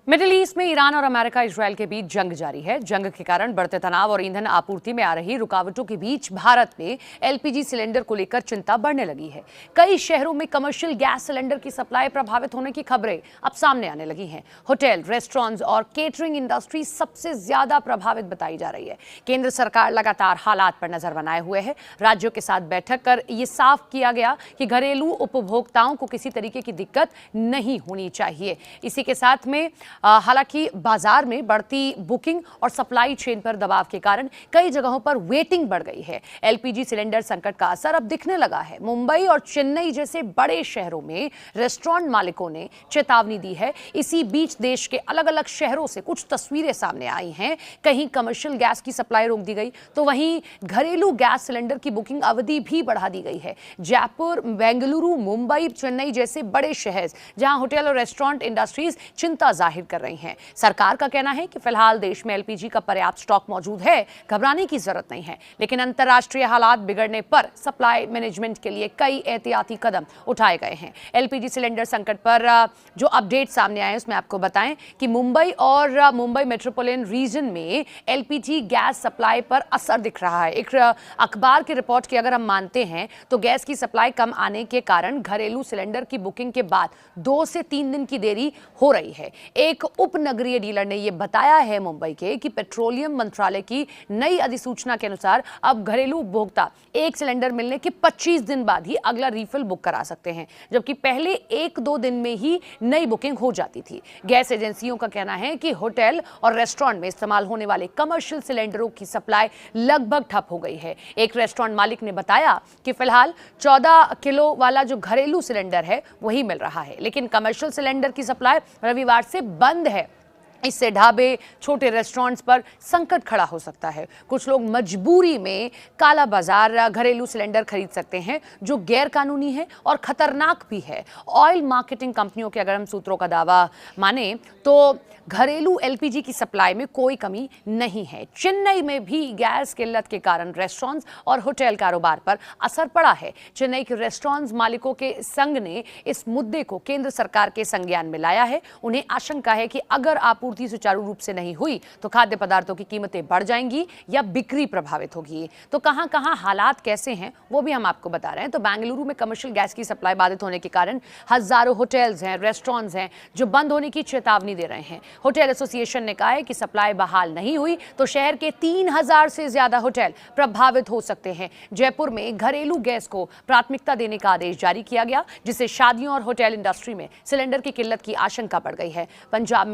Middle east में Iran और America Israel के बीच जंग जारी है। जंग के कारण बढ़ते तनाव और ईंधन आपूर्ति में आ रही रुकावटों के बीच भारत में एलपीजी सिलेंडर को लेकर चिंता बढ़ने लगी है। कई शहरों में कमर्शियल गैस सिलेंडर की सप्लाई प्रभावित होने की खबरें अब सामने आने लगी हैं। होटल, रेस्टोरेंट्स और केटरिंग इंडस्ट्री सबसे ज्यादा प्रभावित बताई जा रही है। केंद्र सरकार लगातार हालात पर नजर बनाए हुए है। राज्यों के साथ बैठक कर ये साफ किया गया कि घरेलू उपभोक्ताओं को किसी तरीके की दिक्कत नहीं होनी चाहिए। इसी के साथ में हालांकि बाजार में बढ़ती बुकिंग और सप्लाई चेन पर दबाव के कारण कई जगहों पर वेटिंग बढ़ गई है। एलपीजी सिलेंडर संकट का असर अब दिखने लगा है। मुंबई और चेन्नई जैसे बड़े शहरों में रेस्टोरेंट मालिकों ने चेतावनी दी है। इसी बीच देश के अलग अलग शहरों से कुछ तस्वीरें सामने आई हैं। कहीं कमर्शियल गैस की सप्लाई रोक दी गई तो वहीं घरेलू गैस सिलेंडर की बुकिंग अवधि भी बढ़ा दी गई है। जयपुर, बेंगलुरु, मुंबई, चेन्नई जैसे बड़े शहर जहां होटल और रेस्टोरेंट इंडस्ट्रीज चिंता जाहिर कर रही हैं। सरकार का कहना है कि फिलहाल देश में एलपीजी का पर्याप्त स्टॉक मौजूद है, घबराने की जरूरत नहीं है। लेकिन अंतर्राष्ट्रीय हालात बिगड़ने पर सप्लाई मैनेजमेंट के लिए कई एहतियाती कदम उठाए गए हैं। एलपीजी सिलेंडर संकट पर जो अपडेट सामने आए उसमें आपको बताएं कि मुंबई और मुंबई मेट्रोपॉलिटन रीजन में एलपीजी गैस सप्लाई पर असर दिख रहा है। एक अखबार की रिपोर्ट की अगर हम मानते हैं तो गैस की सप्लाई कम आने के कारण घरेलू सिलेंडर की बुकिंग के बाद 2 से 3 दिन की देरी हो रही है। एक उपनगरीय डीलर ने यह बताया है मुंबई के कि पेट्रोलियम मंत्रालय की नई अधिसूचना के अनुसार अब घरेलू उपभोक्ता एक सिलेंडर मिलने के 25 दिन बाद ही अगला रीफिल बुक करा सकते हैं, जबकि पहले 1-2 दिन में ही नई बुकिंग हो जाती थी। गैस एजेंसियों का कहना है कि होटल और रेस्टोरेंट में इस्तेमाल होने वाले कमर्शियल सिलेंडरों की सप्लाई लगभग ठप हो गई है। एक रेस्टोरेंट मालिक ने बताया कि फिलहाल 14 किलो वाला जो घरेलू सिलेंडर है वही मिल रहा है, लेकिन कमर्शियल सिलेंडर की सप्लाई रविवार से बंद है। इससे ढाबे, छोटे रेस्टोरेंट्स पर संकट खड़ा हो सकता है। कुछ लोग मजबूरी में काला बाजार घरेलू सिलेंडर खरीद सकते हैं, जो गैर कानूनी है और खतरनाक भी है। ऑयल मार्केटिंग कंपनियों के अगर हम सूत्रों का दावा माने तो घरेलू एलपीजी की सप्लाई में कोई कमी नहीं है। चेन्नई में भी गैस किल्लत के कारण रेस्टोरेंट्स और होटल कारोबार पर असर पड़ा है। चेन्नई के रेस्टोरेंट्स मालिकों के संघ ने इस मुद्दे को केंद्र सरकार के संज्ञान में लाया है। उन्हें आशंका है कि अगर आपूर्ति सुचारू रूप से नहीं हुई तो खाद्य पदार्थों की कीमतें बढ़ जाएंगी या बिक्री प्रभावित होगी। तो कहां-कहां हालात कैसे हैं वो भी हम आपको बता रहे हैं। तो बेंगलुरु में कमर्शियल गैस की सप्लाई बाधित होने के कारण हजारों होटल्स हैं, रेस्टोरेंट्स हैं जो बंद होने की चेतावनी दे रहे हैं। होटल एसोसिएशन ने कहा है कि सप्लाई बहाल नहीं हुई तो शहर के 3000 से ज्यादा होटल प्रभावित हो सकते हैं। जयपुर में घरेलू गैस को प्राथमिकता देने का आदेश जारी किया गया, जिससे शादियों और होटल इंडस्ट्री में सिलेंडर की किल्लत की आशंका बढ़ गई है। पंजाब